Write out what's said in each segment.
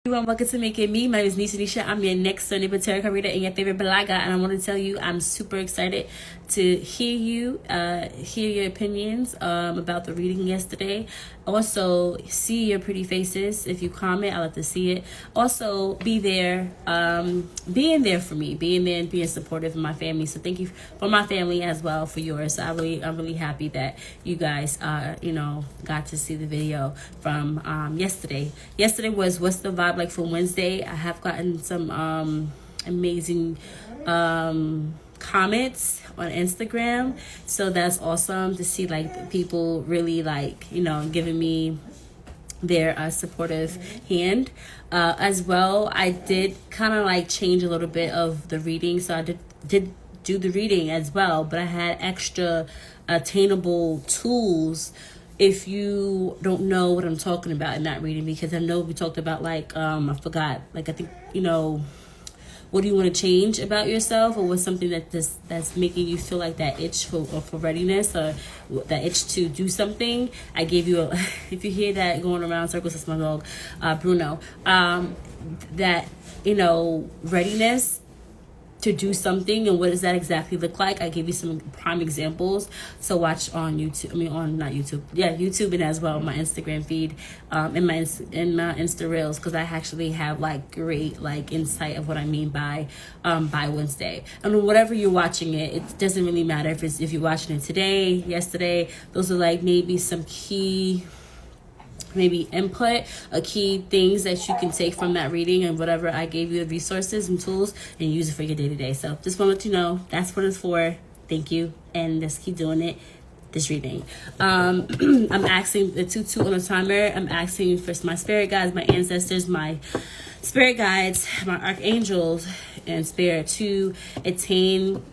Everyone, welcome to Make It Me. My name is Nisha Nisha. I'm your next Sunday Tarot reader and your favorite Balaga, and I want to tell you I'm super excited to hear your opinions about the reading yesterday. Also, see your pretty faces. If you comment, I love to see it. Also, be there, being there for me, being there and being supportive of my family. So thank you for my family as well for yours. So I'm really happy that you guys got to see the video from yesterday. Yesterday was What's the Vibe Like for Wednesday. I have gotten some amazing comments on Instagram, so that's awesome to see, like, people really giving me their supportive hand. As well, I did kind of change a little bit of the reading, so I did do the reading as well, but I had extra attainable tools if you don't know what I'm talking about in that reading, because I know we talked about I forgot, I think, what do you want to change about yourself, or what's something that's making you feel like that itch for readiness, or that itch to do something. I gave you if you hear that going around circles, that's my dog, Bruno. That readiness to do something, and what does that exactly look like? I gave you some prime examples, so watch on YouTube. YouTube, and as well my Instagram feed, in my Insta Reels, because I actually have great insight of what I mean by Wednesday. And whatever you're watching it doesn't really matter if you're watching it today, yesterday. Those are maybe some key input, key things that you can take from that reading, and whatever I gave you, the resources and tools, and use it for your day-to-day. So just want to let you know that's what it's for. Thank you, and let's keep doing it. This reading, I'm asking the 2 on a timer. I'm asking for my spirit guides, my ancestors, my spirit guides, my archangels, and spirit to attain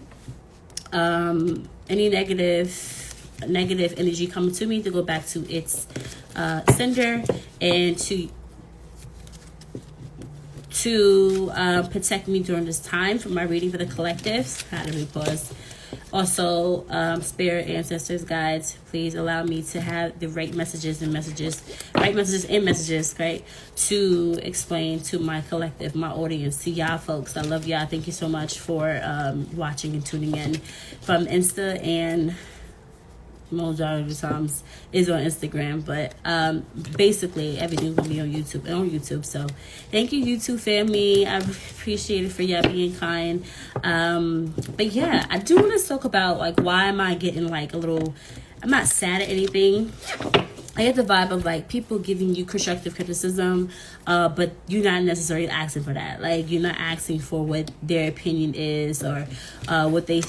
any negative energy coming to me to go back to its sender, and to protect me during this time for my reading for the collectives. How do we pause? Also, spirit, ancestors, guides, please allow me to have the right messages, right, to explain to my collective, my audience, to y'all folks. I love y'all. Thank you so much for watching and tuning in from Insta, and majority of the times is on Instagram, but basically everything will be on YouTube. So thank you, YouTube family. I appreciate it for y'all being kind. But yeah, I do want to talk about why am I getting a little, I'm not sad at anything. I get the vibe of people giving you constructive criticism, but you're not necessarily asking for that. You're not asking for what their opinion is, or what you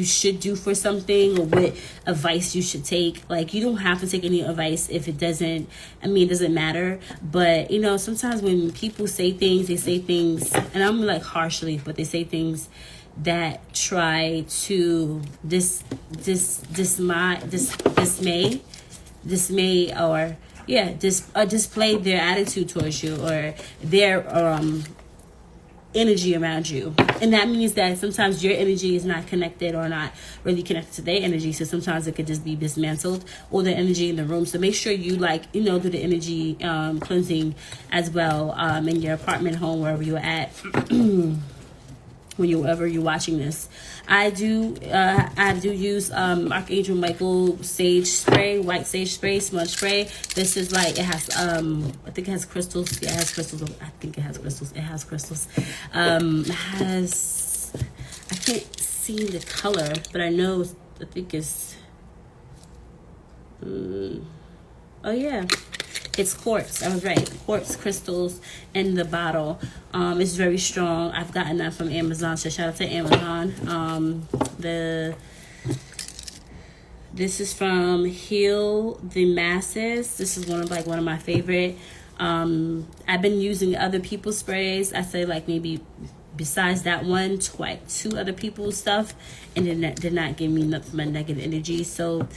should do for something, or what advice you should take. You don't have to take any advice if it doesn't matter. But sometimes when people say things, they say things, and I'm harshly, but they say things that try to dismay, or display their attitude towards you, or their energy around you. And that means that sometimes your energy is not connected, or not really connected to their energy, so sometimes it could just be dismantled, or the energy in the room. So make sure you do the energy cleansing as well, in your apartment, home, wherever you're at. Whenever you're watching this, I do use Archangel Michael sage spray, white sage spray, smudge spray. This is it has I think it has crystals. Yeah, it has crystals. I think it has crystals. It has crystals. I can't see the color, but I think it's oh yeah, it's quartz. I was right. Quartz crystals in the bottle. It's very strong. I've gotten that from Amazon, so shout out to Amazon. This is from Heal the Masses. This is one of my favorite. I've been using other people's sprays. I say maybe besides that one, 2 other people's stuff, and then that did not give me enough of my negative energy. So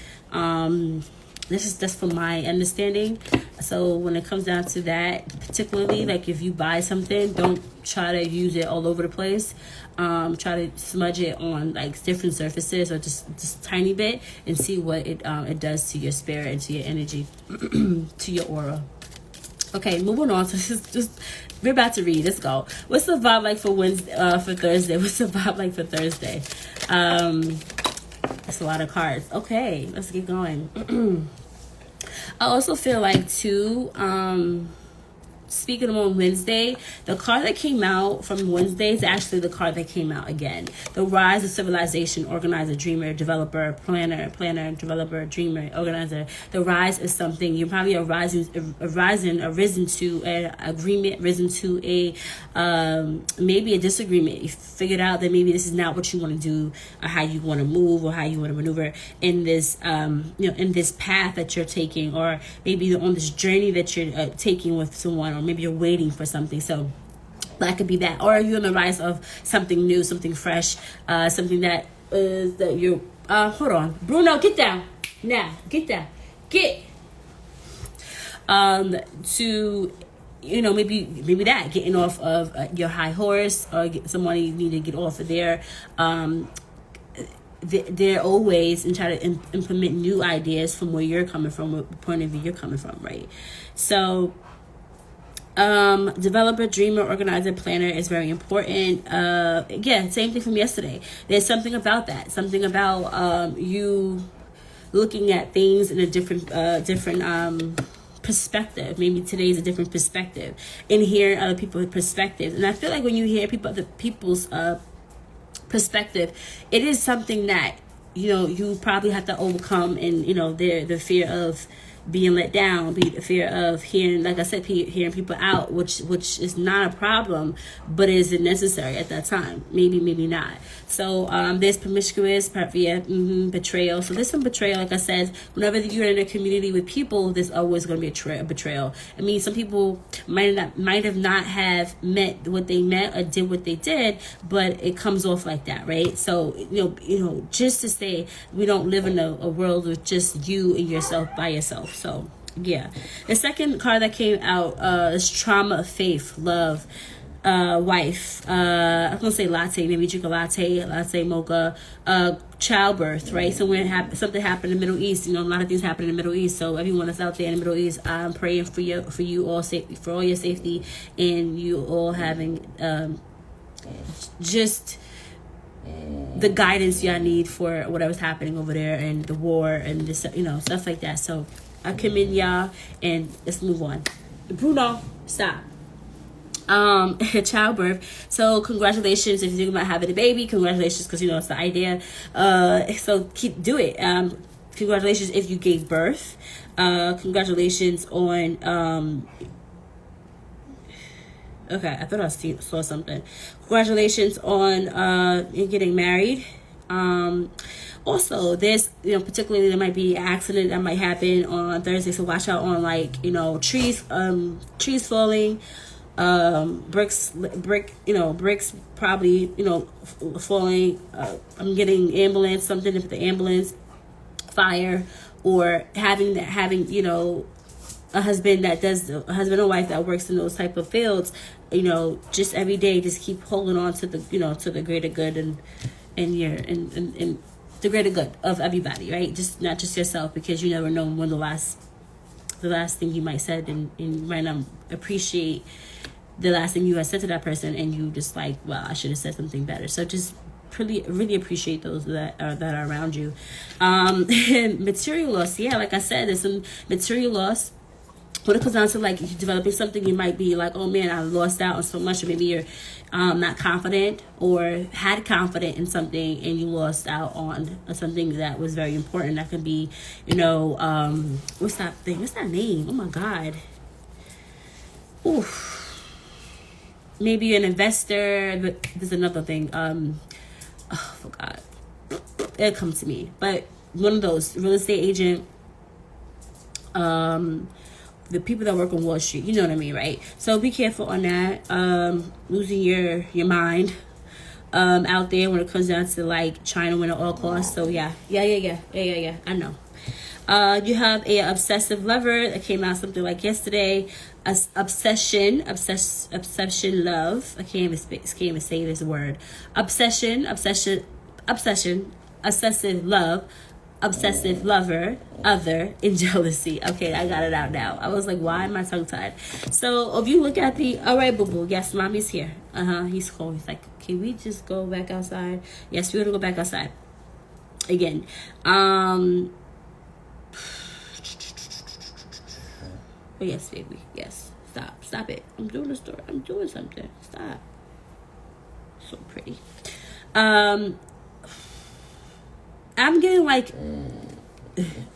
this is just from my understanding. So when it comes down to that, particularly if you buy something, don't try to use it all over the place. Try to smudge it on different surfaces, or just tiny bit, and see what it does to your spirit and to your energy, to your aura. Okay, moving on. So just we're about to read. Let's go. What's the vibe like for Wednesday? For Thursday? What's the vibe like for Thursday? That's a lot of cards. Okay, let's get going. I also feel like too. Speaking of on Wednesday, the card that came out from Wednesday is actually the card that came out again. The rise of civilization, organizer, dreamer, developer, planner, developer, dreamer, organizer. The rise is something you're probably arisen to an agreement, risen to a maybe a disagreement. You figured out that maybe this is not what you want to do, or how you want to move, or how you want to maneuver in this in this path that you're taking, or maybe on this journey that you're taking with someone, or maybe you're waiting for something. So that could be that, or you're on the rise of something new, something fresh, something that is that you're hold on, Bruno, get down now, get down, get to maybe that getting off of your high horse, or someone you need to get off of there. They're always and try to implement new ideas from where you're coming from, what point of view you're coming from, right? So developer, dreamer, organizer, planner is very important. Same thing from yesterday. There's something about that, something about you looking at things in a different perspective. Maybe today's a different perspective, and hearing other people's perspectives. And I feel like when you hear other people's perspective, it is something that you probably have to overcome, and the fear of being let down, the fear of hearing, like I said, hearing people out, which is not a problem, but is it necessary at that time? Maybe not. So there's promiscuous, betrayal. So there's some betrayal. Like I said, whenever you're in a community with people, there's always going to be a betrayal. I mean, some people might have not have meant what they meant or did what they did, but it comes off like that, right? So just to say, we don't live in a world with just you and yourself by yourself. So yeah, the second card that came out is trauma, faith, love, wife. I'm gonna say latte, maybe drink a latte mocha, childbirth, right? Something happened in the Middle East. A lot of things happen in the Middle East. So everyone that's out there in the Middle East, I'm praying for you all, for all your safety, and you all having just the guidance y'all need for whatever's happening over there, and the war and this, stuff like that. So I commend y'all, and let's move on. Bruno, stop. Childbirth. So congratulations if you're thinking about having a baby. Congratulations, because it's the idea. So do it. Congratulations if you gave birth. Congratulations on okay, I thought I saw something. Congratulations on getting married. Also, there's particularly there might be an accident that might happen on Thursday, so watch out on trees falling, bricks probably falling. I'm getting ambulance, something with the ambulance, fire, or having a husband or wife that works in those type of fields, just every day, just keep holding on to the to the greater good and the greater good of everybody, right? Just not just yourself, because you never know when the last thing you might said, and you might not appreciate the last thing you had said to that person, and you just like, well, I should have said something better. So just really appreciate those that are around you. And material loss, yeah, like I said, there's some material loss. When it comes down to developing something, you might be like, oh man, I lost out on so much, or maybe you're not confident, or had confidence in something and you lost out on something that was very important. That could be, what's that thing? What's that name? Oh my God. Oof. Maybe you're an investor, but there's another thing. I forgot. It'll come to me. But one of those, real estate agent, the people that work on Wall Street, you know what I mean, right? So be careful on that. Losing your mind out there when it comes down to trying to win at all costs. So yeah. I know. You have a obsessive lover that came out something like yesterday. Obsession, love. I can't even say this word. Obsession, obsessive love. obsessive lover, other, and jealousy. Okay, I got it out now. I was like, why am I tongue tied? So if you look at the, all right, boo boo, yes, mommy's here. He's cool. He's like, can we just go back outside? Yes, we're gonna go back outside. Again, oh yes, baby, yes. Stop it. I'm doing a story. I'm doing something. Stop. So pretty. I'm getting like,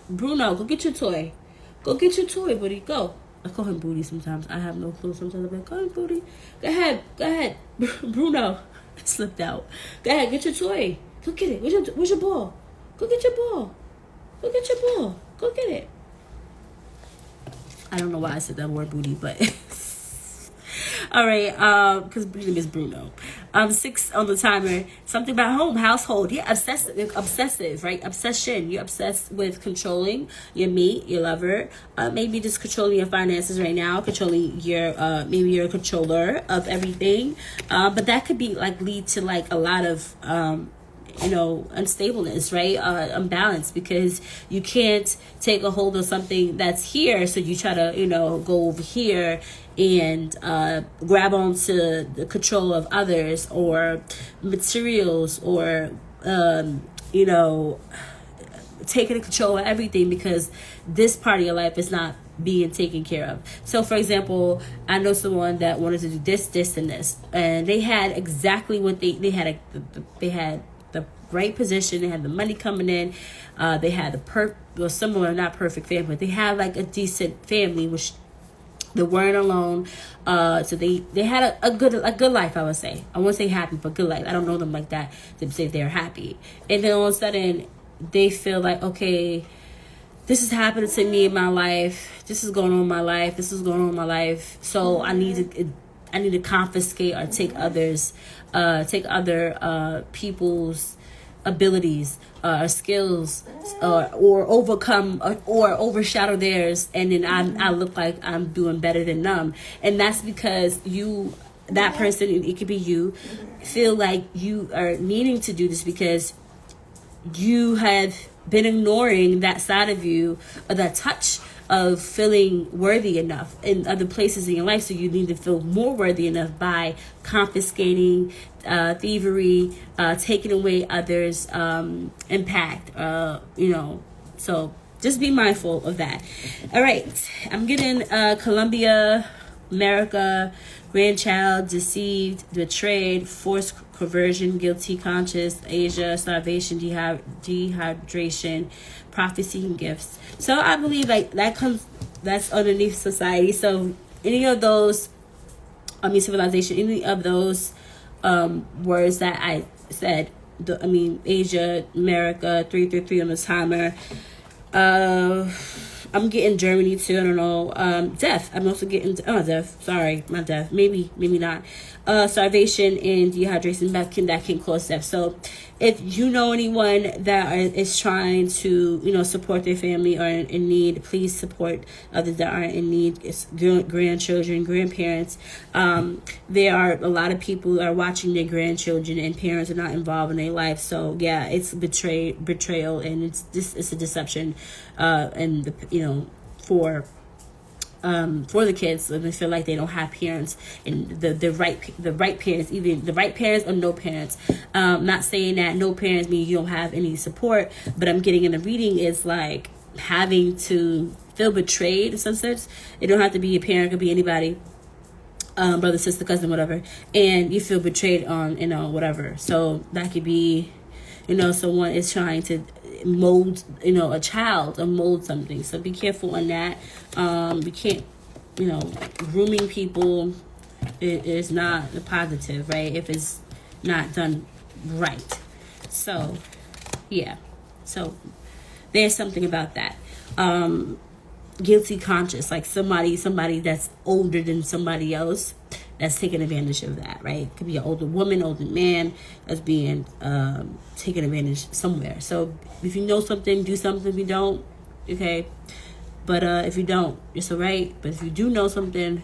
Bruno, go get your toy. Go get your toy, buddy. Go. I call him Booty sometimes. I have no clue. Sometimes I'm like, go ahead, Booty. Go ahead. Bruno. I slipped out. Go ahead, get your toy. Go get it. Where's your ball? Go get your ball. Go get your ball. Go get it. I don't know why I said that word booty, but all right, because his name is Bruno. 6 on the timer. Something about household. Yeah, obsessive, right? Obsession. You're obsessed with controlling your mate, your lover. Maybe just controlling your finances right now. Controlling your, maybe you're a controller of everything. But that could be like lead to like a lot of, unstableness, right? Unbalance, because you can't take a hold of something that's here. So you try to, go over here and grab onto the control of others or materials or, taking control of everything because this part of your life is not being taken care of. So for example, I know someone that wanted to do this, and this, and they had exactly what they had. They had the right position. They had the money coming in. They had similar, not perfect family, but they had like a decent family, which they weren't alone. So they had a good life, I would say. I won't say happy, but good life. I don't know them like that to say they're happy. And then all of a sudden they feel like, okay, this is happening to me in my life. This is going on in my life. This is going on in my life. So I need to confiscate or take other people's abilities or skills or overcome or overshadow theirs, and then I look like I'm doing better than them. And that's because that person, it could be you, feel like you are needing to do this because you have been ignoring that side of you, or that touch of feeling worthy enough in other places in your life. So you need to feel more worthy enough by confiscating, thievery, taking away others' impact, so just be mindful of that. All right, I'm getting Colombia, America, grandchild, deceived, betrayed, forced conversion, guilty conscience, Asia, starvation, dehydration, prophecy, and gifts. So I believe like that's underneath society. So any of those, civilization, any of those words that I said, Asia, America, 333 on the timer. I'm getting Germany too. I don't know. Death. I'm also getting death. Sorry, not death. Maybe not. Starvation and dehydration that can cause death. So, if you know anyone that is trying to support their family or in need, please support others that are in need. It's grandchildren, grandparents. There are a lot of people who are watching their grandchildren and parents are not involved in their life. So yeah, it's betrayal, and it's a deception, and for the kids, and they feel like they don't have parents and the right parents, either the right parents or no parents. Not saying that no parents mean you don't have any support, but I'm getting in the reading is like having to feel betrayed in some sense. It don't have to be a parent, it could be anybody, brother, sister, cousin, whatever, and you feel betrayed on whatever. So that could be someone is trying to mold a child or mold something. So be careful on that. We can't grooming people is not a positive, right, if it's not done right. So yeah, so there's something about that. Guilty conscious, like somebody that's older than somebody else that's taking advantage of that, right? It could be an older woman, older man that's being taken advantage somewhere. So if you know something, do something. If you don't, okay. But if you don't, it's all right. But if you do know something,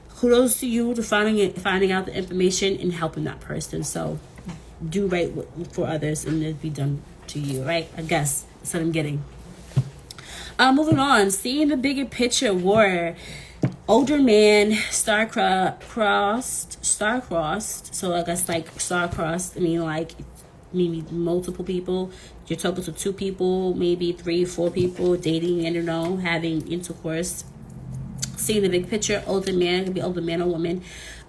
kudos to you to finding out the information and helping that person. So do right for others, and it'll be done to you, right? I guess that's what I'm getting. Moving on, seeing the bigger picture, war. Older man, star-crossed. So I guess like star-crossed, I mean like maybe multiple people. You're talking to 2 people, maybe 3, 4 people, dating, I don't know, having intercourse. Seeing the big picture, older man, could be older man or woman,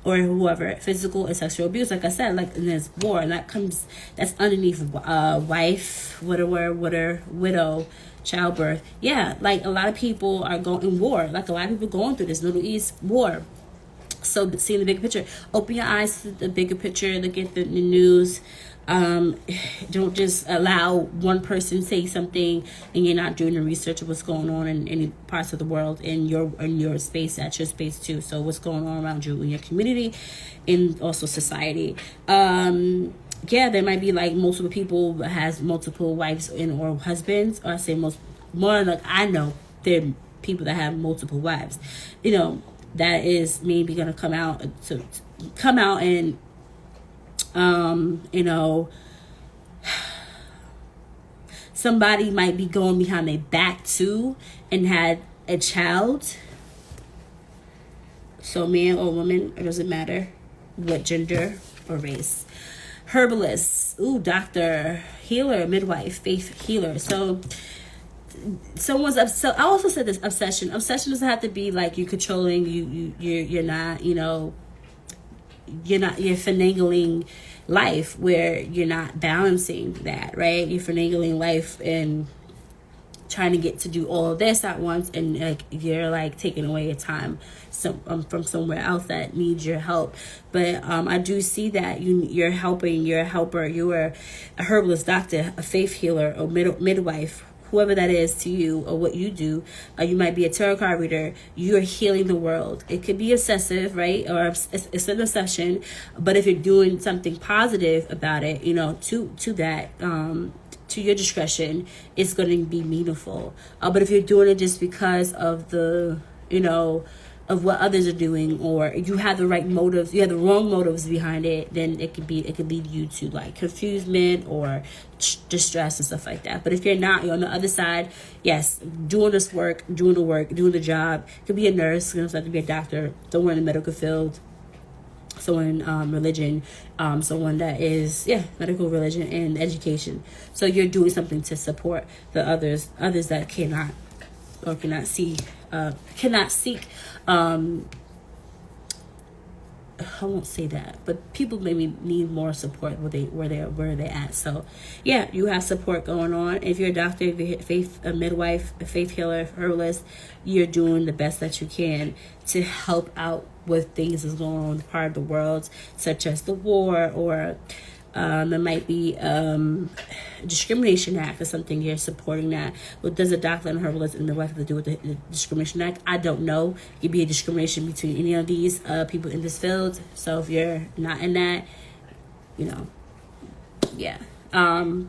or whoever, physical and sexual abuse, like I said, like, and there's war, and that's underneath wife, widow, childbirth. Yeah, like a lot of people are going in war, like a lot of people going through this Middle East war. So seeing the bigger picture, open your eyes to the bigger picture, look at the news. Don't just allow one person say something and you're not doing the research of what's going on in any parts of the world, in your space, at your space too. So what's going on around you in your community and also society. Yeah, there might be like multiple people that has multiple wives or husbands, or I say more like I know there are people that have multiple wives. You know, that is maybe gonna come out and you know, somebody might be going behind their back too and had a child. So man or woman, it doesn't matter what gender or race. Herbalist, doctor, healer, midwife, faith healer. So someone's upset. I also said this obsession doesn't have to be like you controlling, you're not, you know, you're finagling life where you're not balancing that, right? You're finagling life and trying to get to do all of this at once, and like you're like taking away your time from somewhere else that needs your help. But I do see that you're helping, you're a helper, you are a herbalist, doctor, a faith healer, or midwife, whoever that is to you, or what you do. You might be a tarot card reader. You're healing the world. It could be obsessive, right? Or it's an obsession. But if you're doing something positive about it, you know, to that, to your discretion, it's going to be meaningful. But if you're doing it just because of the, you know, of what others are doing, or you have the right motives, you have the wrong motives behind it, then it could lead you to like confusement or distress and stuff like that. But if you're not, you're on the other side, yes, doing this work, doing the job. Could be a nurse, you know, have to be a doctor, someone in the medical field, someone in religion, someone that is medical, religion, and education. So you're doing something to support the others that cannot or cannot seek. I won't say that, but people maybe need more support where they're at. So yeah, you have support going on. If you're a doctor, if you're a midwife, a faith healer, herbalist, you're doing the best that you can to help out with things that's going on in part of the world, such as the war, or there might be discrimination act or something. You're supporting that. What does a doctor and herbalist and midwife have to do with the discrimination act? I don't know. It could be a discrimination between any of these people in this field. So if you're not in that, you know, yeah. Oh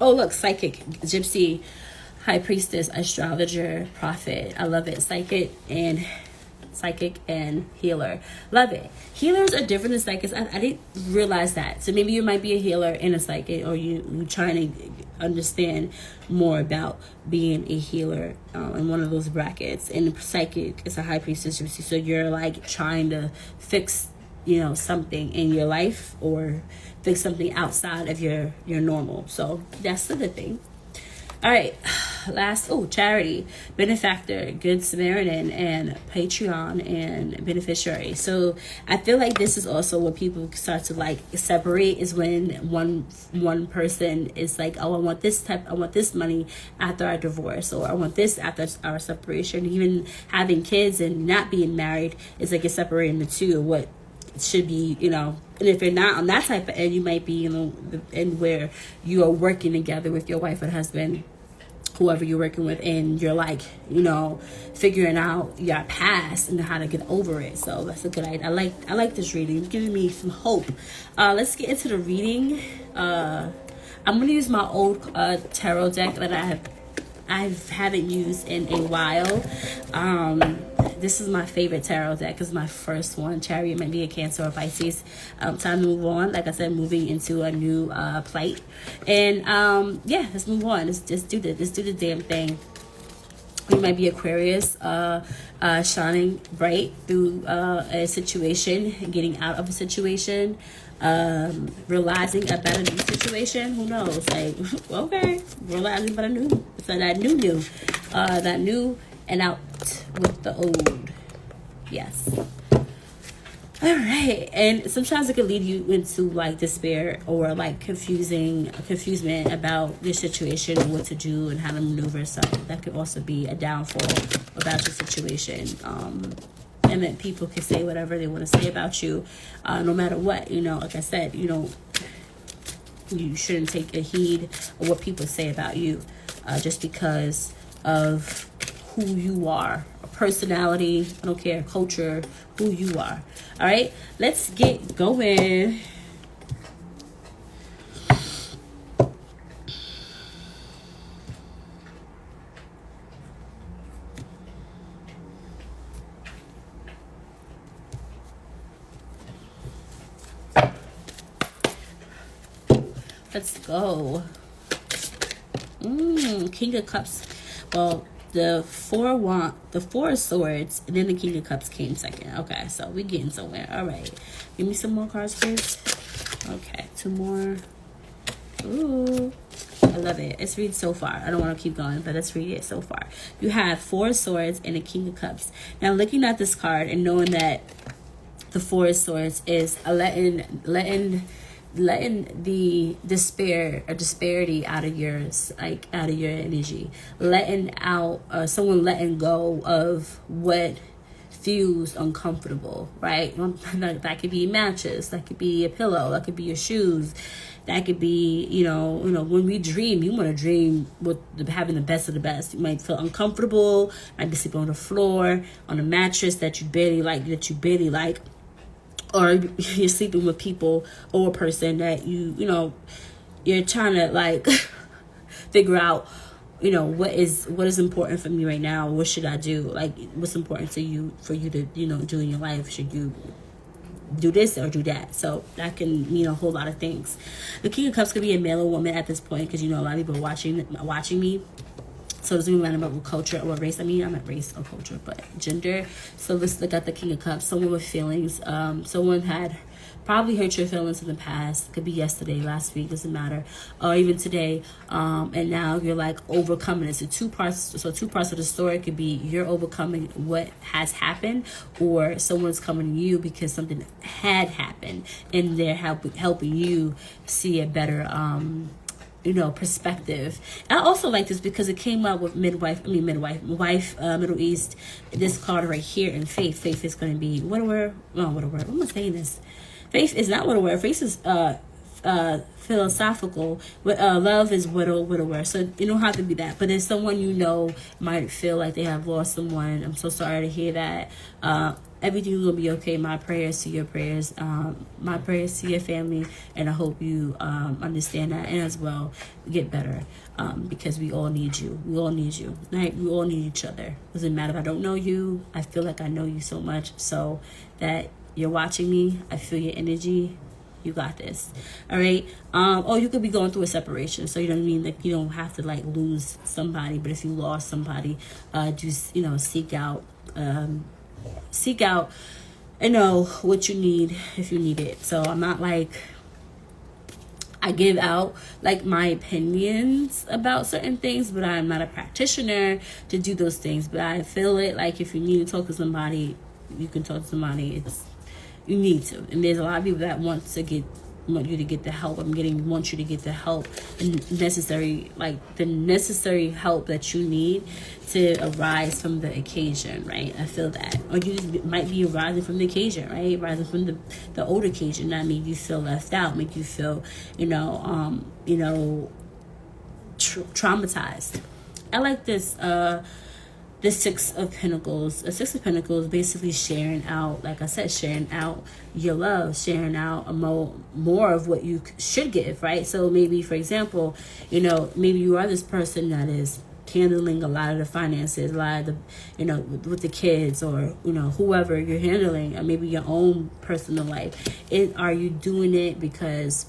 look, psychic, gypsy, high priestess, astrologer, prophet. I love it. Psychic and healer. Love it. Healers are different than psychics. I didn't realize that. So maybe you might be a healer and a psychic, or you trying to understand more about being a healer in one of those brackets. And the psychic is a high priestess. So you're like trying to fix, you know, something in your life, or fix something outside of your normal. So that's the good thing. All right, last, charity, benefactor, good Samaritan, and Patreon, and beneficiary. So I feel like this is also what people start to like separate, is when one person is like, oh, I want this money after our divorce, or I want this after our separation. Even having kids and not being married is like you're separating the two, what should be, you know. And if you're not on that type of end, you might be, you know, and where you are working together with your wife and husband, whoever you're working with, and you're like, you know, figuring out your past and how to get over it. So that's a good idea. I like this reading. It's giving me some hope. Let's get into the reading. I'm gonna use my old tarot deck that I I haven't used in a while. This is my favorite tarot deck. It's my first one. Chariot might be a Cancer or Pisces. Time to move on. Like I said, moving into a new plight. And yeah, let's move on. Let's just do this. Let's do the damn thing. You might be Aquarius, shining bright through a situation, getting out of a situation, realizing about a new situation. Who knows? Like, okay, realizing about a new, so that new and out with the old. Yes. All right, and sometimes it could lead you into like despair or like confusement about your situation and what to do and how to maneuver. So that could also be a downfall about your situation. And then people can say whatever they want to say about you, no matter what. You know, like I said, you shouldn't take a heed of what people say about you, just because of who you are, personality, I don't care, culture, who you are. All right, let's get going. Let's go. King of Cups. Well, the Four of Swords, and then the King of Cups came second. Okay, so we getting somewhere. All right, give me some more cards, please. Okay, 2 more. Ooh, I love it. Let's read so far. I don't want to keep going, but let's read it so far. You have 4 of Swords and a King of Cups. Now, looking at this card and knowing that the 4 of Swords is letting the despair or disparity out of your energy, letting out someone letting go of what feels uncomfortable, right? That could be matches, that could be a pillow, that could be your shoes, that could be when we dream, you want to dream with having the best of the best. You might feel uncomfortable, might be sleeping on the floor, on a mattress that you barely like, or you're sleeping with people or a person that you're trying to like figure out, what is important for me right now. What should I do? Like, what's important to you for you to, do in your life? Should you do this or do that? So that can mean a whole lot of things. The King of Cups could be a male or woman at this point, because, a lot of people are watching me. So it doesn't matter about what culture or what race. I mean, I'm not race or culture, but gender. So let's look at the King of Cups. Someone with feelings. Someone had probably hurt your feelings in the past. It could be yesterday, last week, doesn't matter. Or even today. And now you're like overcoming it. So two parts of the story could be you're overcoming what has happened, or someone's coming to you because something had happened and they're helping you see a better perspective. I also like this because it came out with Middle East. This card right here in Faith. Faith is going to be widower. What am I saying this? Faith is not widower. Faith is philosophical. Love is widower. So you don't have to be that. But if someone might feel like they have lost someone, I'm so sorry to hear that. Everything will be okay. My prayers to your prayers. My prayers to your family. And I hope you understand that, and as well get better, because we all need you. We all need you. Right? We all need each other. Doesn't matter if I don't know you. I feel like I know you so much, so that you're watching me. I feel your energy. You got this. All right. You could be going through a separation. So you know what I mean? Like, you don't have to like lose somebody, but if you lost somebody, just seek out what you need if you need it. So I'm not like, I give out like my opinions about certain things, but I'm not a practitioner to do those things. But I feel it, like if you need to talk to somebody, you can talk to somebody. You need to. And there's a lot of people that want you to get the help. Want you to get the help and necessary help that you need to arise from the occasion, right? I feel that. Or you just might be arising from the occasion, right? Rising from the old occasion. That make you feel left out, make you feel, traumatized. I like this, the Six of Pentacles. The Six of Pentacles basically sharing out, like I said, sharing out your love, sharing out more of what you should give, right? So maybe, for example, maybe you are this person that is handling a lot of the finances, a lot of the, you know, with the kids, or, you know, whoever you're handling, or maybe your own personal life. Are you doing it because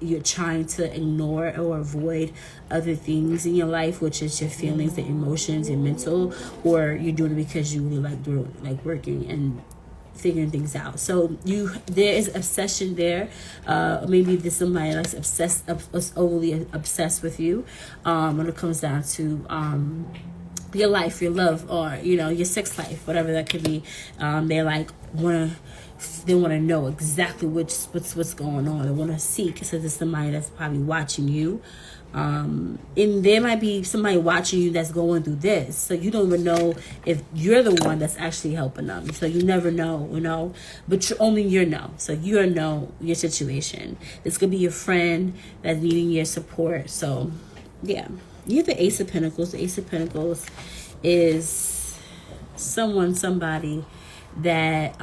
you're trying to ignore or avoid other things in your life, which is your feelings, the emotions, and mental, or you're doing it because you really like working and figuring things out? So there is obsession there. Maybe there's somebody that's overly obsessed with you, when it comes down to your life, your love, or, you know, your sex life, whatever that could be. They like they want to know exactly what's going on. They want to see, because there's somebody that's probably watching you. And there might be somebody watching you that's going through this, so you don't even know if you're the one that's actually helping them. So you never know, you know, but only you know. So you know your situation. This could be your friend that's needing your support. So yeah, you have the Ace of Pentacles. The Ace of Pentacles is somebody that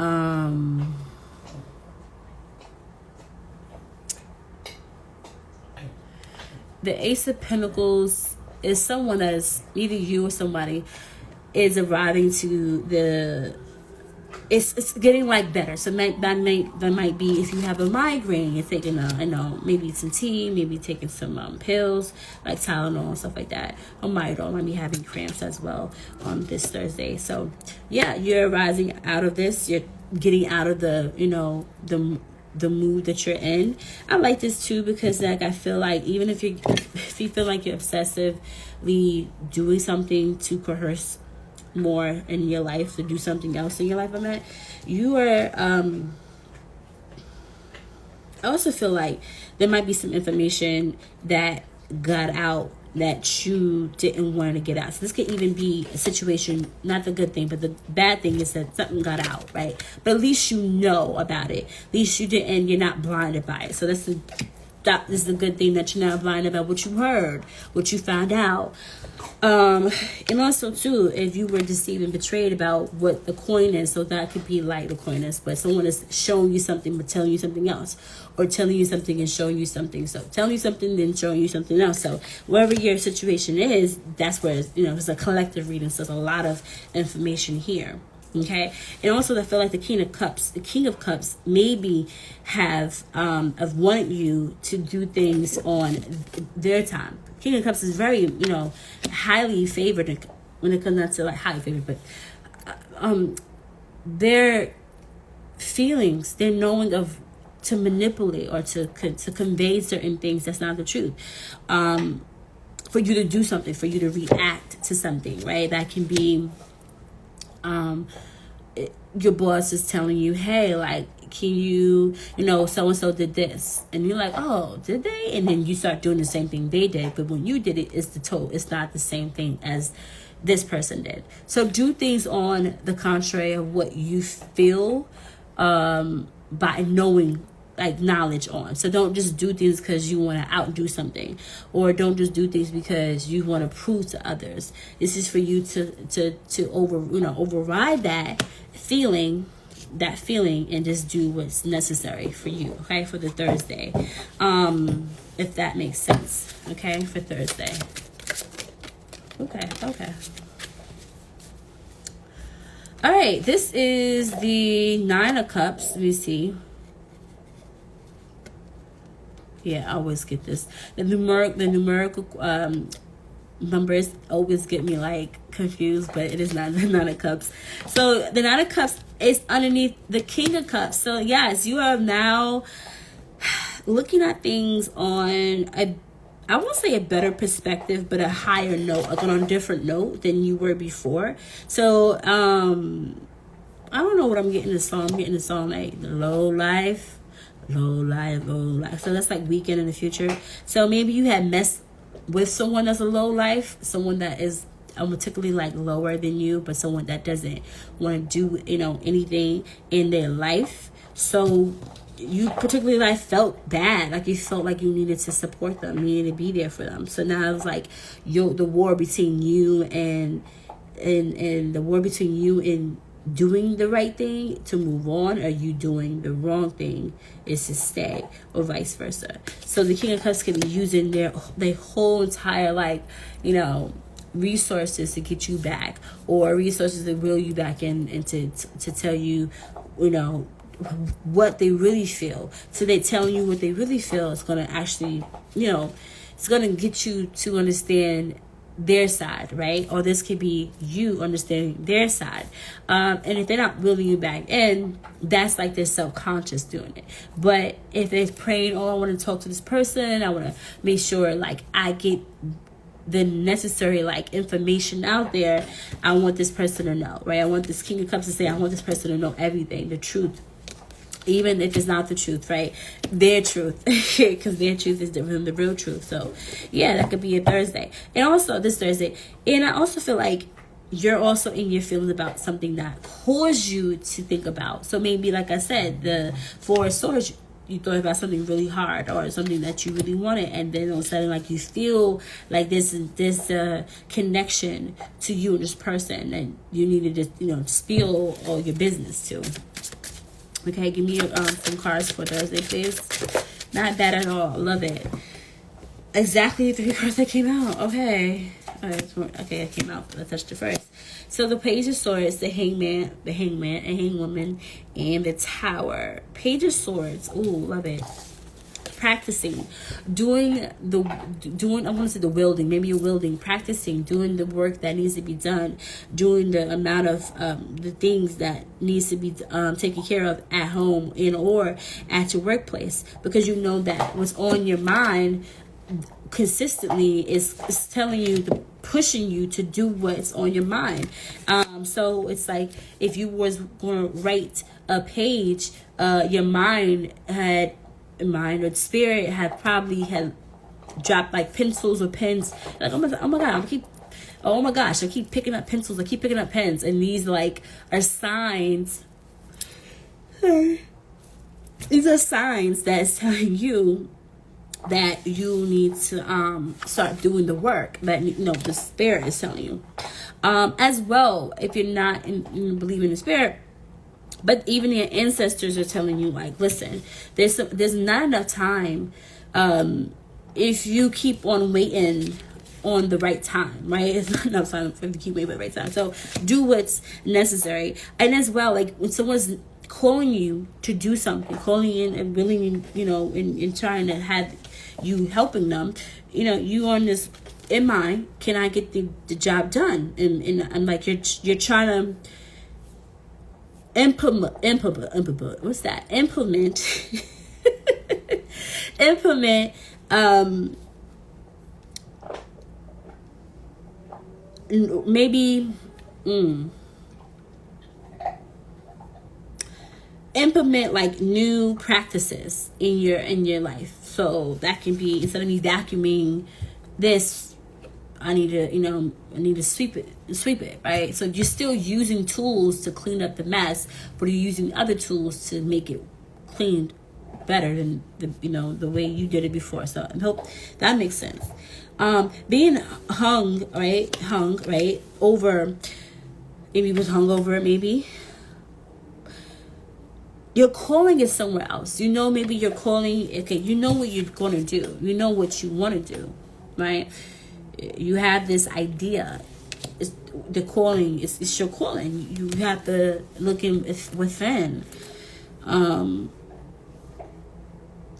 the Ace of Pentacles is someone that is, either you or somebody is arriving to the, it's getting like better. So that might be, if you have a migraine, you're taking maybe some tea, maybe taking some pills like Tylenol and stuff like that. Or Midol might be having cramps as well on this Thursday. So yeah, you're rising out of this. You're getting out of the, you know, the mood that you're in. I like this too, because like I feel like even if you feel like you're obsessively doing something to coerce more in your life, to do something else in your life, you are I also feel like there might be some information that got out that you didn't want to get out. So this could even be a situation, not the good thing, but the bad thing is that something got out, right? But at least you know about it. At least you're not blinded by it. So this is the good thing, that you're not blinded about what you heard, what you found out. And also too, if you were deceived and betrayed about what the coin is, so that could be like the coin is, but someone is showing you something but telling you something else, or telling you something and showing you something. So telling you something then showing you something else. So wherever your situation is, that's where it's a collective reading. So there's a lot of information here. Okay, and also I feel like the King of Cups maybe have wanted you to do things on their time. King of Cups is very, highly favored when it comes down to like highly favored, but their feelings, their knowing of to manipulate or to convey certain things that's not the truth. For you to do something, for you to react to something, right? That can be your boss is telling you, hey, like, can you, so-and-so did this. And you're like, oh, did they? And then you start doing the same thing they did. But when you did it, it's not the same thing as this person did. So do things on the contrary of what you feel by knowing, like, knowledge on. So don't just do things because you want to outdo something, or don't just do things because you want to prove to others. This is for you to override that feeling and just do what's necessary for you, okay, for the Thursday, if that makes sense, okay, for Thursday. Okay. All right, this is the Nine of Cups. Let me see. Yeah, I always get this. The numerical numbers always get me like confused, but it is not the Nine of Cups. So the Nine of Cups is underneath the King of Cups. So yes, you are now looking at things on I won't say a better perspective, but a higher note, like on a different note than you were before. So I don't know what I'm getting this song. I'm getting this song like the low life. So that's like weekend in the future. So maybe you had messed with someone that's a low life, someone that is particularly like lower than you, but someone that doesn't want to do anything in their life. So you particularly like felt bad, like you felt like you needed to support them, you needed to be there for them. So now it's like the war between you and the war between you and doing the right thing to move on, or you doing the wrong thing is to stay, or vice versa. So the King of Cups can be using their whole entire resources to get you back, or resources to reel you back in, and to tell you, you know, what they really feel. So they telling you what they really feel is going to actually, you know, it's going to get you to understand their side, right? Or this could be you understanding their side. And if they're not reeling you back in, that's like their self-conscious doing it. But if they're praying, oh, I want to talk to this person, I want to make sure like I get the necessary like information out there, I want this person to know, right? I want this King of Cups to say, I want this person to know everything, the truth, even if it's not the truth, right? Their truth, because their truth is different than the real truth. So yeah, that could be a Thursday. And also this Thursday. And I also feel like you're also in your feelings about something that caused you to think about. So maybe, like I said, the Four of Swords, you thought about something really hard or something that you really wanted, and then all of a sudden, like, you feel like this connection to you and this person, and you need to just, you know, spill all your business to. Okay, give me some cards for Thursday, please. Not bad at all. Love it. Exactly 3 cards that came out. Okay. Okay, it came out. I touched it first. So the Page of Swords, the Hangman, and Hangwoman, and the Tower. Page of Swords. Ooh, love it. Practicing, doing I want to say the wielding, maybe you're wielding, practicing, doing the work that needs to be done, doing the amount of the things that needs to be taken care of at home and or at your workplace, because you know that what's on your mind consistently is telling you, pushing you to do what's on your mind. So it's like if you was going to write a page, your mind or spirit had probably dropped like pencils or pens, like oh my gosh, I keep picking up pencils, I keep picking up pens, and these like are signs. These are signs that's telling you that you need to start doing the work that, you know, the spirit is telling you. As well, if you're not believing in the spirit, but even your ancestors are telling you, like, listen, there's not enough time if you keep on waiting on the right time, right? It's not enough time for you to keep waiting for the right time. So do what's necessary. And as well, like when someone's calling you to do something, calling in and willing, you know, and trying to have you helping them, you know, you on this in mind, can I get the job done? And like you're trying to implement what's that? Implement maybe implement like new practices in your life. So that can be, instead of me vacuuming this, I need to sweep it, right? So you're still using tools to clean up the mess, but you're using other tools to make it cleaned better than the way you did it before. So I hope that makes sense. Being hung over, maybe was hung over, maybe your calling is somewhere else. You know, maybe your calling, okay, you know what you're going to do. You know what you want to do, right? You have this idea. The calling is your calling. You have to look within.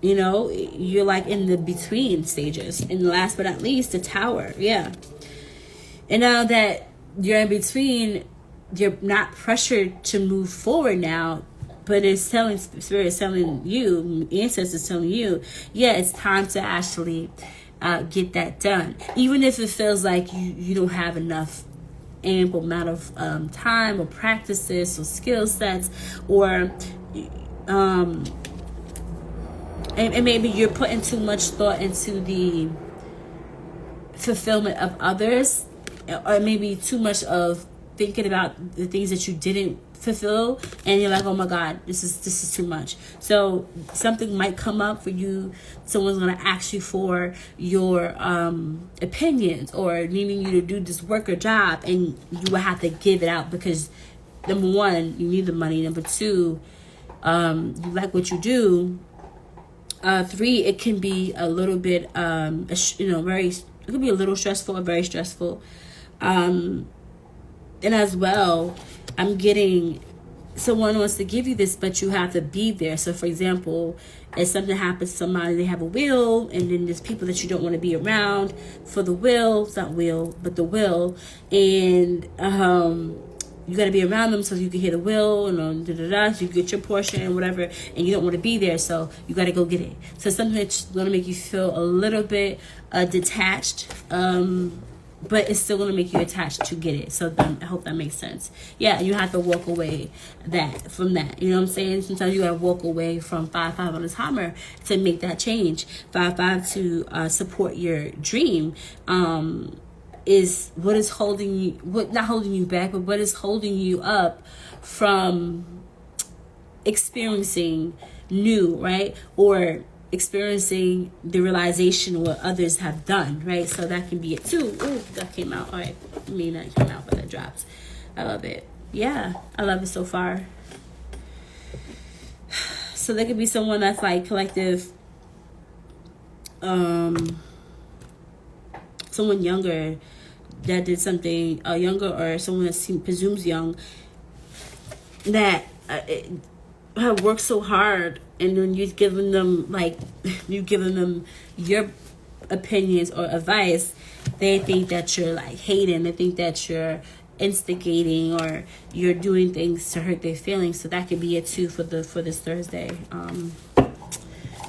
You know, you're like in the between stages. And last but not least, the Tower. Yeah. And now that you're in between, you're not pressured to move forward now, but it's telling, Spirit is telling you, ancestors telling you, yeah, it's time to actually get that done. Even if it feels like you don't have enough ample amount of time or practices or skill sets, or and maybe you're putting too much thought into the fulfillment of others, or maybe too much of thinking about the things that you didn't fulfill, and you're like, oh my God, this is too much. So something might come up for you. Someone's going to ask you for your opinions, or needing you to do this work or job, and you will have to give it out because, number one, you need the money. Number two, you like what you do. 3, it can be a little bit, it could be a little stressful or very stressful. And as well, I'm getting someone wants to give you this, but you have to be there. So for example, if something happens to somebody, they have a will, and then there's people that you don't want to be around for the will. It's not will, but the will. And you got to be around them so you can hear the will, and so you get your portion and whatever, and you don't want to be there, so you got to go get it. So something that's going to make you feel a little bit detached, but it's still going to make you attached to get it. So I hope that makes sense. Yeah, you have to walk away from that. You know what I'm saying? Sometimes you got to walk away from 5-5 on this hammer to make that change. 5-5 to support your dream. Is what is holding you, what not holding you back, but what is holding you up from experiencing new, right? Or experiencing the realization what others have done, right? So that can be it too. Ooh, that came out. All right, I mean that came out, but that dropped. I love it. Yeah, I love it so far. So there could be someone that's like collective, someone younger that did something, younger, or someone that presumes young, that have worked so hard, and then you've given them your opinions or advice. They think that you're like hating. They think that you're instigating or you're doing things to hurt their feelings. So that could be it too for this Thursday.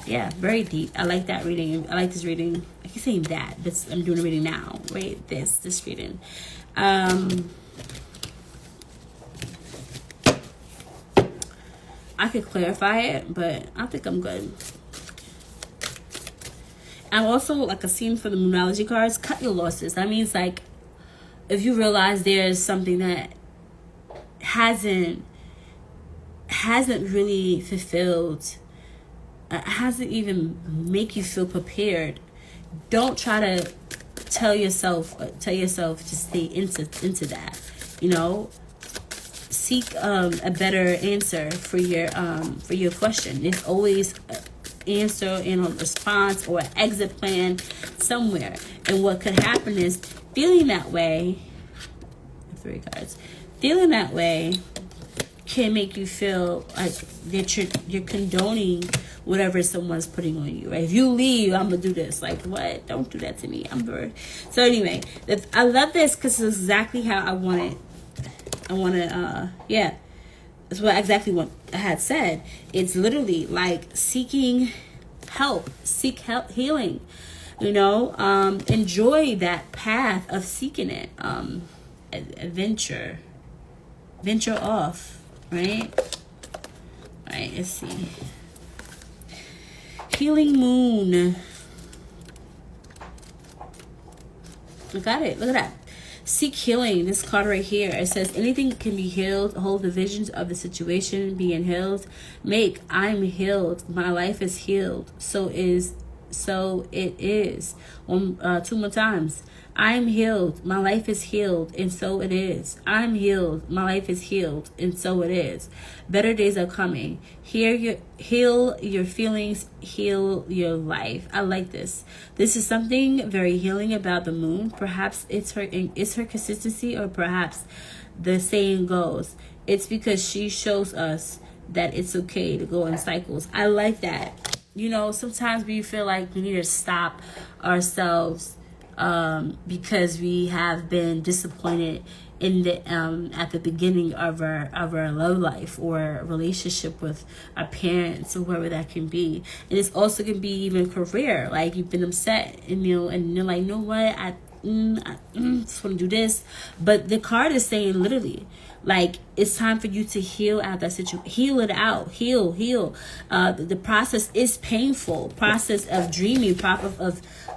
Yeah, very deep. I like that reading. I like this reading. I keep saying that, but I'm doing a reading now. Right? This reading. I could clarify it, but I think I'm good. I'm also like a scene for the Moonology cards. Cut your losses. That means like if you realize there's something that hasn't really fulfilled, hasn't even make you feel prepared, don't try to tell yourself to stay into that. You know, seek a better answer for your question. There's always an answer and a response or an exit plan somewhere. And what could happen is feeling that way. 3 cards. Feeling that way can make you feel like that you're condoning whatever someone's putting on you, right? If you leave, I'm gonna do this. Like, what? Don't do that to me. I'm very... So anyway, I love this because it's exactly how I want it. Yeah, that's exactly what I had said. It's literally like seeking help, seek help, healing. You know, enjoy that path of seeking it. Venture off, right? All right, let's see. Healing Moon. I got it. Look at that. Seek healing. This card right here. It says anything can be healed. Hold the visions of the situation being healed. Make I'm healed. My life is healed. So it is. 2 more times. I'm healed. My life is healed, and so it is. I'm healed. My life is healed, and so it is. Better days are coming. Heal your feelings. Heal your life. I like this. This is something very healing about the moon. Perhaps it's her consistency, or perhaps the saying goes, it's because she shows us that it's okay to go in cycles. I like that. You know, sometimes we feel like we need to stop ourselves because we have been disappointed in the at the beginning of our love life or relationship with our parents or whoever that can be. And this also can be even career, like you've been upset and you're like, you know what, I just want to do this. But the card is saying literally, like, it's time for you to heal out that situation. Heal it out. Heal. The process is painful. Process of dreaming,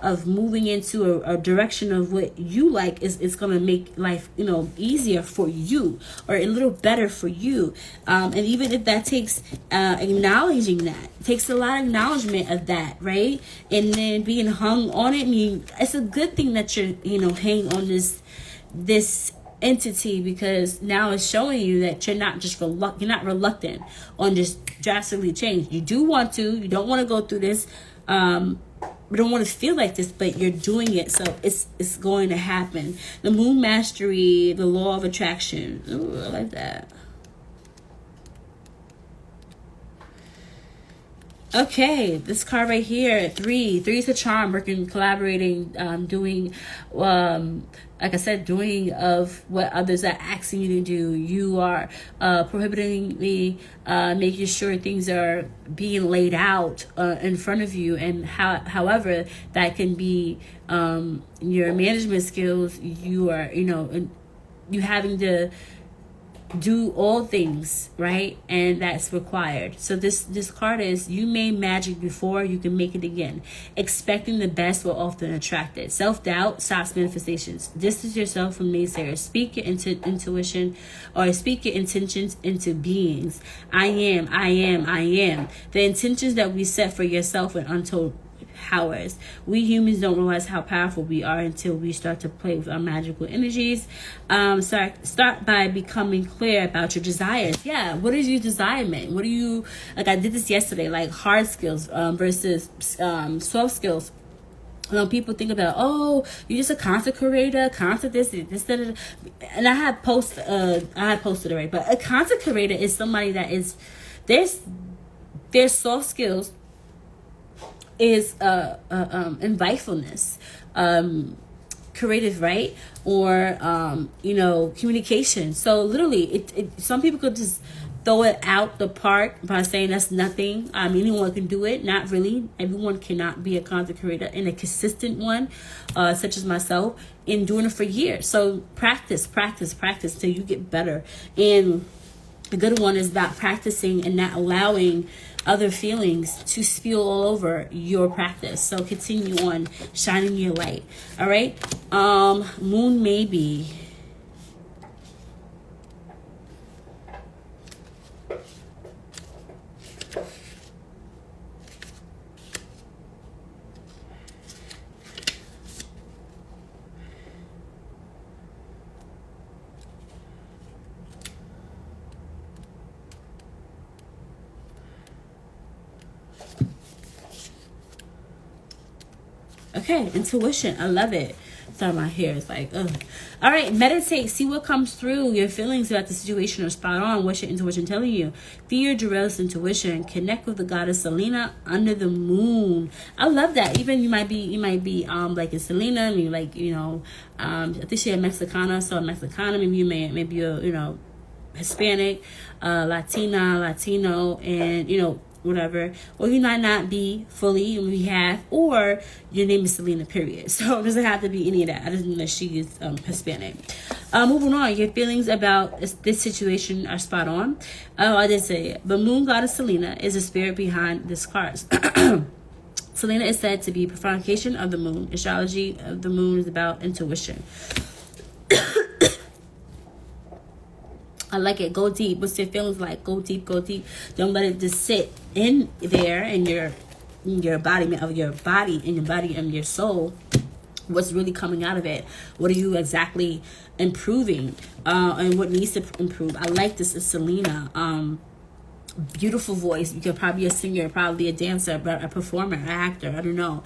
of moving into a direction of what you like is going to make life, easier for you or a little better for you. And even if that takes acknowledging that, it takes a lot of acknowledgement of that, right? And then being hung on it. I mean, it's a good thing that you're, hanging on this entity, because now it's showing you that you're not just you're not reluctant on just drastically change. You do want to, you don't want to go through this, don't want to feel like this, but you're doing it, so it's going to happen. The moon mastery, the law of attraction. Ooh, I like that. Okay, this card right here, 3 is a charm, working, collaborating, doing, like I said, doing of what others are asking you to do. You are prohibiting the, making sure things are being laid out in front of you, and however that can be your management skills. You are, you having to do all things right, and that's required. So this card is, you made magic before, you can make it again. Expecting the best will often attract it. Self-doubt stops manifestations. Distance yourself from naysayers. Speak your intuition, or speak your intentions into beings. I am. The intentions that we set for yourself and untold powers. We humans don't realize how powerful we are until we start to play with our magical energies. Start by becoming clear about your desires. Yeah, what is your desire, man? What do you, like I did this yesterday, like hard skills versus soft skills. People think about, oh, you're just a content creator, content this, that, and I had posted it already. But a content creator is somebody that is, their soft skills is invitefulness, creative, right? Or communication. So literally, some people could just throw it out the park by saying that's nothing. Anyone can do it. Not really. Everyone cannot be a content creator, and a consistent one, such as myself, in doing it for years. So practice till you get better. And the good one is about practicing and not allowing other feelings to spill all over your practice. So continue on shining your light. All right. Moon maybe. Okay, intuition. I love it. Sorry, my hair is like, ugh. All right, meditate. See what comes through. Your feelings about the situation are spot on. What's your intuition telling you? Fear derails intuition. Connect with the goddess Selena under the moon. I love that. Even you might be like in Selena, and you like, I think she's a Mexicana, so a Mexicana. Maybe you're Hispanic, Latina, Latino, and whatever, or you might not be fully, we have, or your name is Selena, period. So it doesn't have to be any of that. I just know that she is Hispanic. Moving on, your feelings about this situation are spot on. Oh, I did say it. The moon goddess Selena is the spirit behind this card. Selena is said to be personification of the moon. Astrology of the moon is about intuition. I like it. Go deep. What's your feelings like? Go deep. Don't let it just sit in there in your embodiment of your body, in your body and your soul. What's really coming out of it? What are you exactly improving? And what needs to improve? I like this. Is Selena. Beautiful voice. You're probably a singer, probably a dancer, a performer, an actor. I don't know.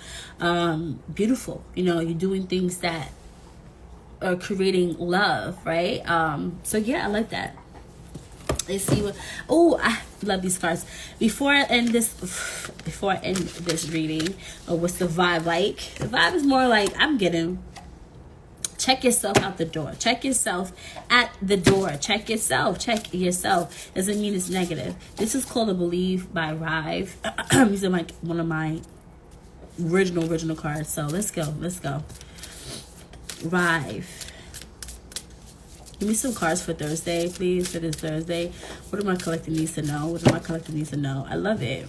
Beautiful. You're doing things that are creating love, right? So yeah, I like that. Let's see what. Oh, I love these cards. Before I end this reading, what's the vibe like? The vibe is more like check yourself out the door. Check yourself at the door. Check yourself. Doesn't mean it's negative. This is called a Believe by Rive. These are like one of my original cards. So let's go. Rive. Give me some cards for Thursday, please, for this Thursday. What am I collecting needs to know? I love it.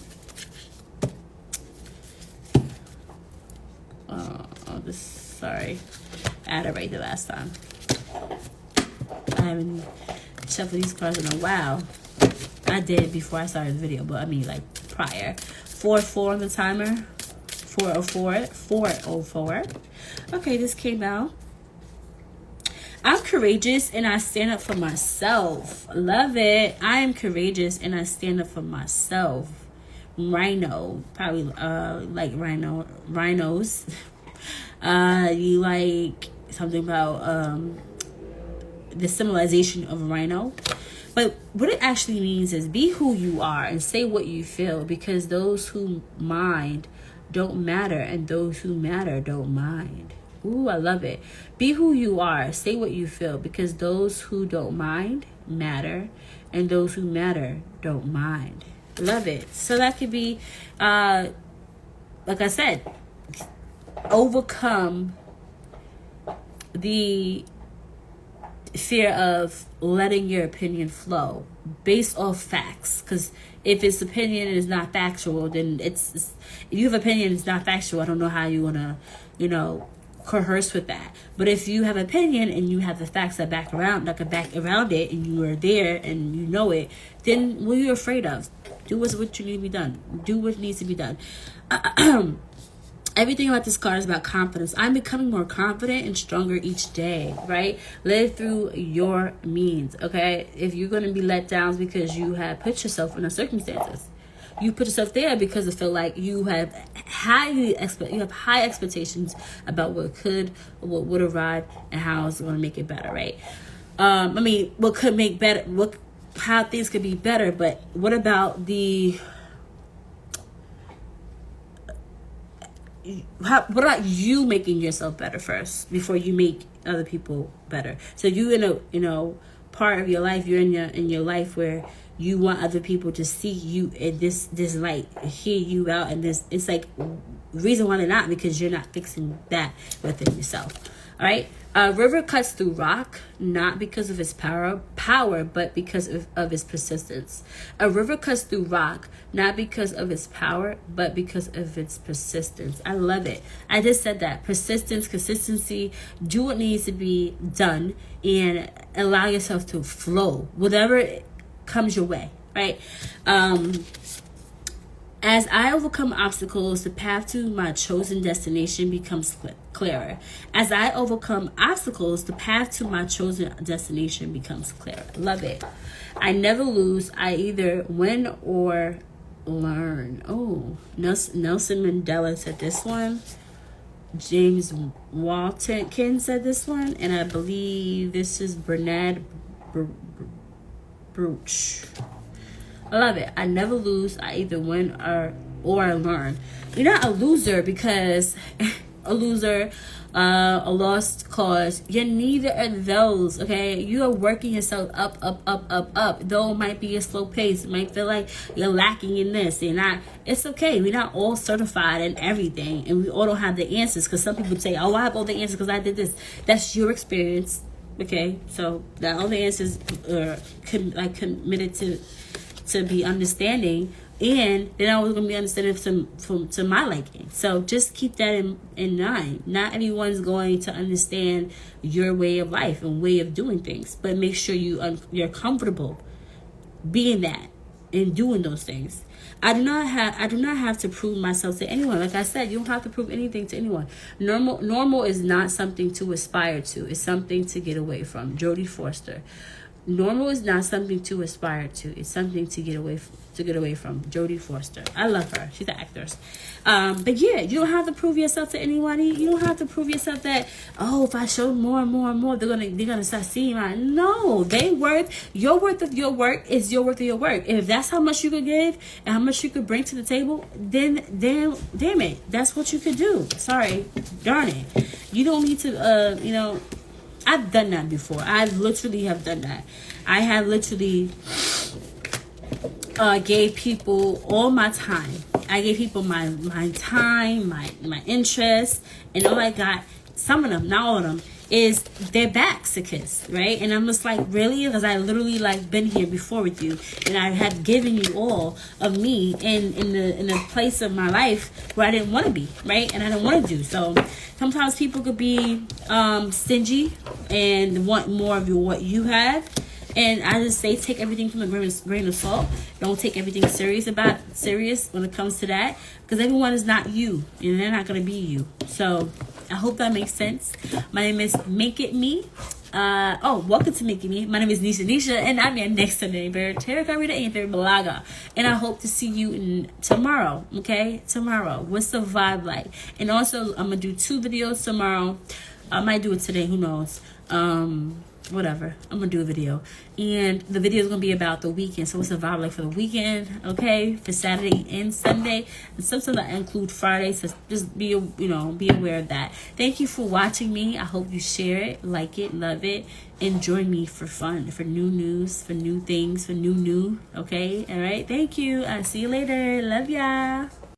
Sorry. I had it right the last time. I haven't shuffled these cards in a while. I did before I started the video, but prior. 404 on the timer. 404. Okay, this came out. I'm courageous and I stand up for myself. Love it. I am courageous and I stand up for myself. rhino, probably like rhinos. You like something about the symbolization of a rhino. But what it actually means is be who you are and say what you feel, because those who mind don't matter and those who matter don't mind. Ooh, I love it. Be who you are. Say what you feel, because those who don't mind matter and those who matter don't mind. Love it. So that could be, like I said, overcome the fear of letting your opinion flow based off facts. Because if its opinion is not factual, then it's if you have opinion it's not factual, I don't know how you want to, coerce with that. But if you have opinion and you have the facts that back around it, and you are there and you know it, then what are you afraid of? Do what you need to be done. Do what needs to be done. Everything about this card is about confidence. I'm becoming more confident and stronger each day, right? Live through your means, okay? If you're going to be let down because you have put yourself in the circumstances, you put yourself there because you feel like you have high expectations about what would arrive, and how it's going to make it better, right? What could make better, how things could be better, but what about what about you making yourself better first before you make other people better? So you in a part of your life, you're in your life where you want other people to see you in this light, hear you out, and this, it's like reason why they're not, because you're not fixing that within yourself. All right. A river cuts through rock, not because of its power, but because of its persistence. A river cuts through rock, not because of its power, but because of its persistence. I love it. I just said that. Persistence, consistency, do what needs to be done, and allow yourself to flow, whatever comes your way, right? As I overcome obstacles, the path to my chosen destination becomes clearer. As I overcome obstacles, the path to my chosen destination becomes clearer. Love it. I never lose. I either win or learn. Oh, Nelson Mandela said this one. James Walton said this one. And I believe this is Bernard Brooch. I love it. I never lose. I either win or I learn. You're not a loser because a lost cause. You're neither of those, okay? You are working yourself up. Though it might be a slow pace. It might feel like you're lacking in this. It's okay. We're not all certified in everything. And we all don't have the answers, because some people say, oh, I have all the answers because I did this. That's your experience, okay? So that all the answers are committed to be understanding, and then I was going to be understanding to my liking. So just keep that in mind. Not everyone's going to understand your way of life and way of doing things, but make sure you're comfortable being that and doing those things. I do not have to prove myself to anyone. Like I said, you don't have to prove anything to anyone. Normal is not something to aspire to. It's something to get away from. Jodie Foster. Normal is not something to aspire to. It's something to get away from. Jodie Foster. I love her. She's an actress. But yeah, you don't have to prove yourself to anybody. You don't have to prove yourself that, oh, if I show more and more and more, they're gonna start seeing my. No, your worth of your work is your worth of your work. And if that's how much you could give and how much you could bring to the table, then damn it, that's what you could do. Sorry, darn it. You don't need to I've done that before. I literally have done that. I have literally gave people all my time. I gave people my time, my interest, and all I got, some of them, not all of them, is their backs to kiss, right? And I'm just like, really? Because I literally been here before with you, and I had given you all of me in the place of my life where I didn't want to be, right? And I didn't want to do. So sometimes people could be stingy and want more of what you have. And I just say, take everything from a grain of salt. Don't take everything serious when it comes to that, because everyone is not you, and they're not going to be you. So I hope that makes sense. My name is Make It Me. welcome to Making Me. My name is Nisha, and I'm your next door neighbor, tarot card reader and fairy blogger. And I hope to see you tomorrow. Okay, tomorrow. What's the vibe like? And also, I'm gonna do 2 videos tomorrow. I might do it today. Who knows? Whatever. I'm gonna do a video, and the video is gonna be about the weekend. So what's the vibe like for the weekend? Okay, for Saturday and Sunday, and sometimes I include Friday. So just be aware of that. Thank you for watching me. I hope you share it, like it, love it, and join me for fun, for new news, for new things, for new. Okay, all right. Thank you. I'll see you later. Love ya.